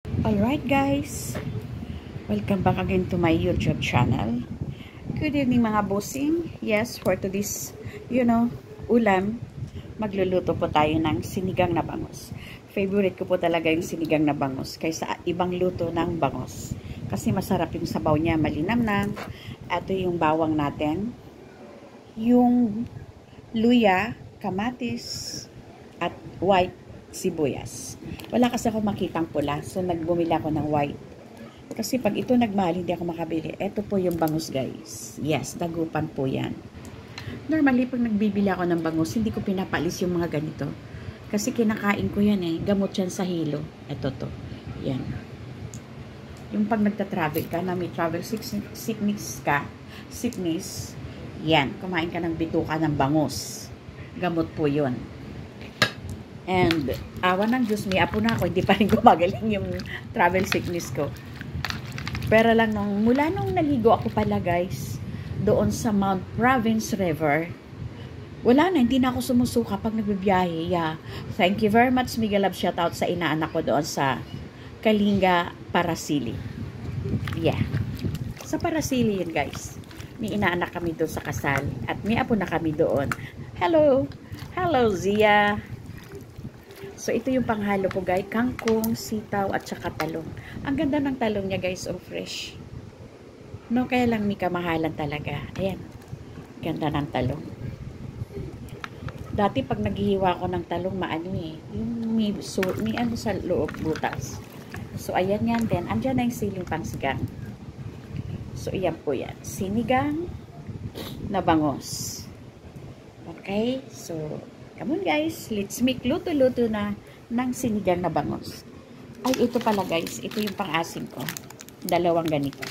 Alright guys, welcome back again to my YouTube channel. Good evening mga bossing. Yes, for today's, ulam, magluluto po tayo ng sinigang na bangus. Favorite ko po talaga yung sinigang na bangus kaysa ibang luto ng bangus. Kasi masarap yung sabaw niya, malinamnam. Ito yung bawang natin. Yung luya, kamatis, at white sibuyas. Wala kasi ako makitang pula, so nagbumili ako ng white. Kasi pag ito nagmahal, hindi ako makabili. Ito po yung bangus guys. Yes, dagupan po yan. Normally, pag nagbibili ako ng bangus, hindi ko pinapalis yung mga ganito. Kasi kinakain ko yan eh. Gamot yan sa hilo. Ito to. Yan. Yung pag nagta-travel ka, na may travel sickness ka, yan, kumain ka ng bituka ng bangus. Gamot po yun. And, awa ng Diyos, may apo na ako, hindi pa rin gumagaling yung travel sickness ko. Pero lang, mula nung naligo ako pala guys, doon sa Mount Province River, wala na, hindi na ako sumusuka pag nagbibiyahe. Yeah. Thank you very much, Miguel Love. Shoutout sa inaanak ko doon sa Kalinga, Parasili. Yeah. Sa Parasili yun guys. May inaanak kami doon sa kasal. At may apo na kami doon. Hello! Hello, Zia! So, ito yung panghalo ko guys. Kangkong, sitaw, at saka talong. Ang ganda ng talong niya guys. Oh, fresh. No, kaya lang may kamahalan talaga. Ayan. Ganda ng talong. Dati pag naghihiwa ko ng talong, maano eh. Yung may ano sa loob, butas. So, ayan yan. Then, andyan na yung siling pangsigang. So, iyan po yan. Sinigang na bangus. Okay? So, come on guys, let's make luto-luto na ng sinigang na bangus. Ay, ito pala guys, ito yung pang-asim ko. Dalawang ganito.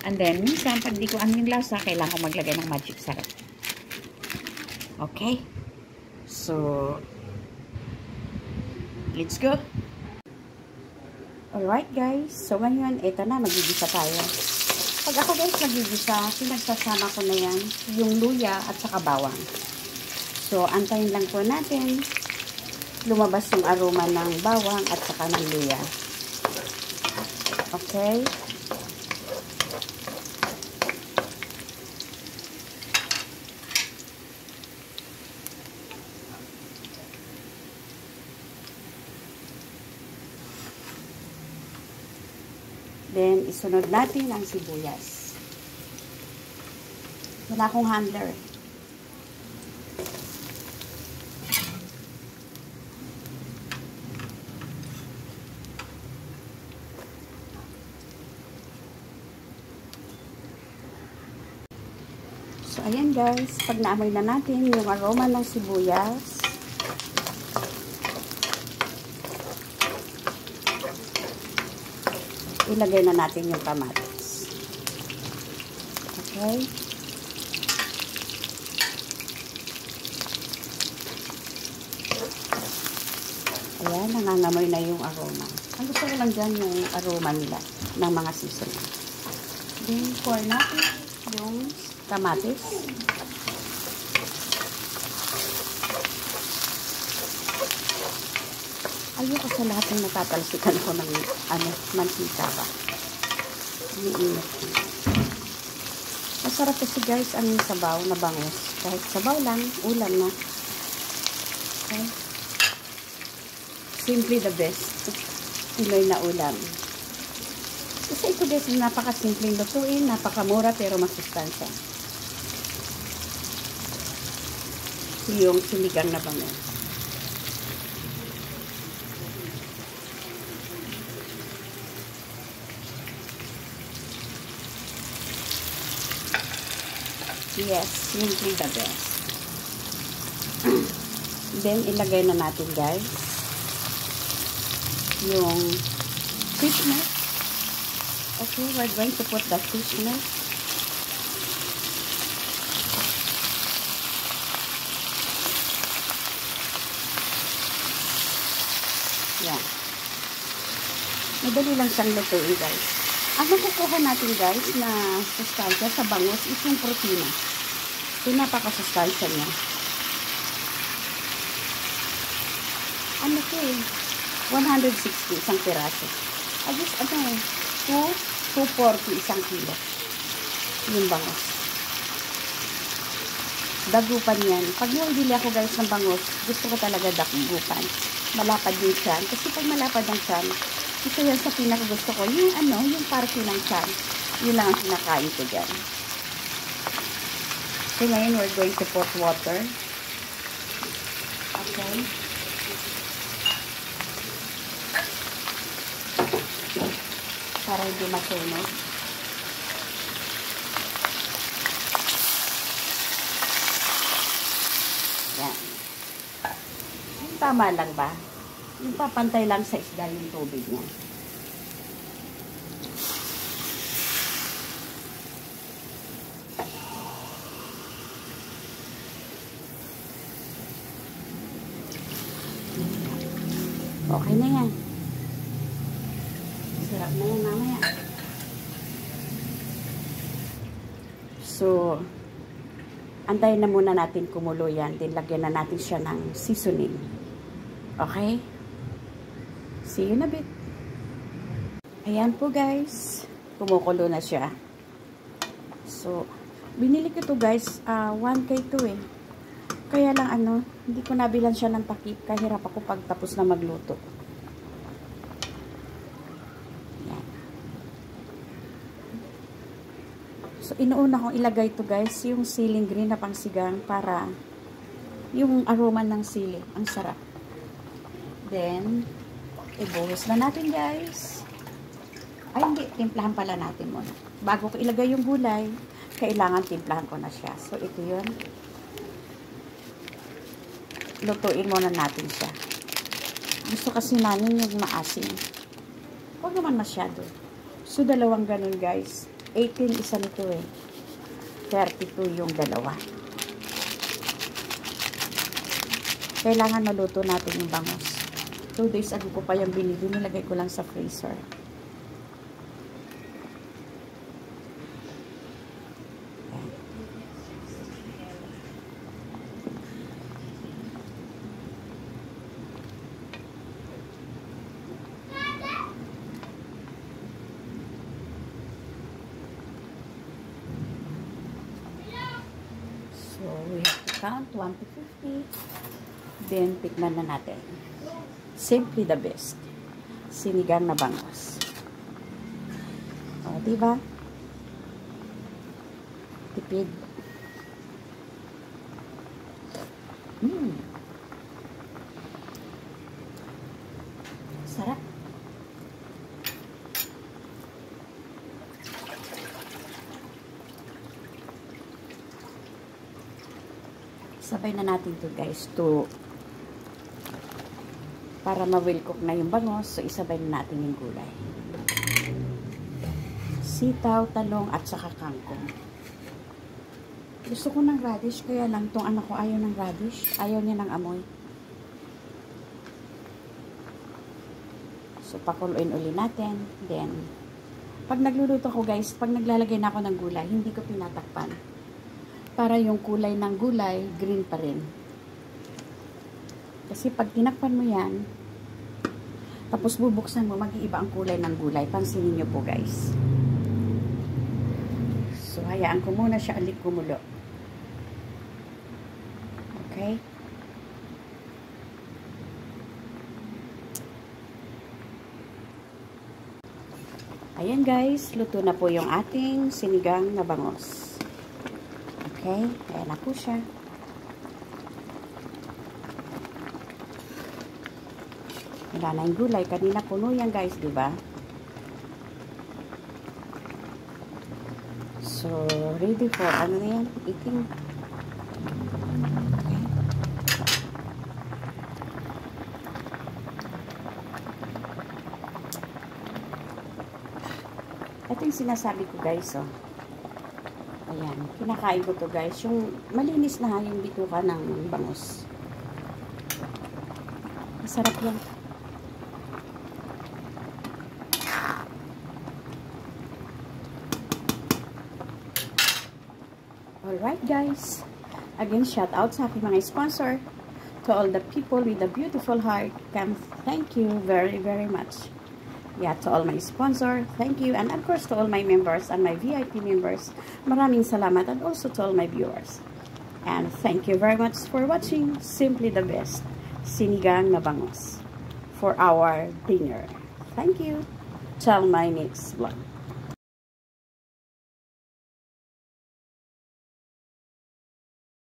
And then, minsan, pag di ko ano yung lasa, kailangan ko maglagay ng magic sarap. Okay? So, let's go. Alright guys, so ngayon, ito na, magigisa tayo. Pag ako guys magigisa, pinagsasama ko na yan, yung luya at saka bawang. So, antayin lang po natin lumabas yung aroma ng bawang at saka ng luya. Okay? Then, isunod natin ang sibuyas. Wala akong handler. So, ayan guys, pag naamoy na natin yung aroma ng sibuyas, ilagay na natin yung kamatis. Okay? Ayan, nangangamoy na yung aroma. Ang gusto ko lang dyan yung aroma nila ng mga seasoning. Then, pour natin yung kamatis. Ayoko sa lahat ng natatalsikan ko ng mantika ba. Umiinit. Masarap kasi guys ang sabaw na bangus. Kahit sabaw lang, ulam na. Okay. Simply the best. Pinoy na ulam. Kasi ito guys, napaka-simpleng lutuin, napakamura pero masustansya. Yung sinigang na bangus. Yes, simply the best. Then, ilagay na natin guys yung fish milk. Okay, we're going to put the fish milk. Yan. Madali lang siyang lutuin guys. Ang makukuha natin guys na sustansya sa bangus is yung protina. So, napaka-sustansya niya. Ano ko eh? 160 isang piraso. Agis, 240 isang kilo. Yung bangos. Dagupan yan. Pag bumibili ako guys ng bangos, gusto ko talaga dagupan. Malapad yung tiyan. Kasi pag malapad ang tiyan, isa yan sa pinakagusto ko. Yung yung party ng tiyan. Yun lang ang kinakain ko dyan. So ngayon, we're going to put water. Okay. Para hindi masunog. Yan. Yung tama lang ba? Yung papantay lang sa isda yung tubig niya. Okay na yan. Sarap na yan mamaya. So, antayin na muna natin kumulo yan. Then, lagyan na natin siya ng seasoning. Okay? See you in a bit. Ayan po guys. Kumukulo na siya. So, binili ko to guys. 1K to eh. Kaya lang hindi ko nabilan siya ng takip. Kahirap ako pagtapos na magluto. Yan. So, inuuna kong ilagay to guys, yung siling green na pangsigang para yung aroma ng sili. Ang sarap. Then, ibuhos na natin guys. Ay, hindi. Timplahan pala natin muna. Bago ko ilagay yung gulay, kailangan timplahan ko na siya. So, ito yun. Lutuin muna natin siya. Gusto kasi namin yung maasim. Huwag naman masyado. So, dalawang ganun guys. 18 isa nito eh. 32 yung dalawa. Kailangan maluto natin yung bangos. 2 days ago ko pa yung binili. Nilagay ko lang sa freezer. So, we have to count 1 to 50. Then, tikman na natin. Simply the best. Sinigang na bangos. O, diba? Tipid. Sarap. Sabay na natin to guys para ma-well cook na yung bangos. So isabay na natin yung gulay. Sitaw, talong at saka kangkong. Gusto ko ng radish kaya lang tong anak ko ayaw ng radish. Ayaw niya ng amoy. So pakuluin uli natin. Then pag nagluluto ko guys, pag naglalagay na ako ng gulay, hindi ko pinatakpan. Para yung kulay ng gulay, green pa rin. Kasi pag tinakpan mo yan, tapos bubuksan mo, mag-iiba ang kulay ng gulay. Pansinin nyo po guys. So, hayaan ko muna siya ulit kumulo. Okay? Ayan guys, luto na po yung ating sinigang na bangos. Okay, ayan na po siya. Wala na yung gulay. Kanina puno yan guys, diba? So, ready for ano na yan? Eating. Okay. Ito yung sinasabi ko guys, oh. Ayan, kinakain ko to guys. Yung malinis na yung bituka ng bangus. Masarap yan. Alright guys. Again, shout out sa aking mga sponsor. To all the people with a beautiful heart. Thank you very, very much. Yeah, to all my sponsor, thank you. And of course, to all my members and my VIP members, maraming salamat. And also to all my viewers. And thank you very much for watching Simply the Best Sinigang na Bangus for our dinner. Thank you. Till my next vlog.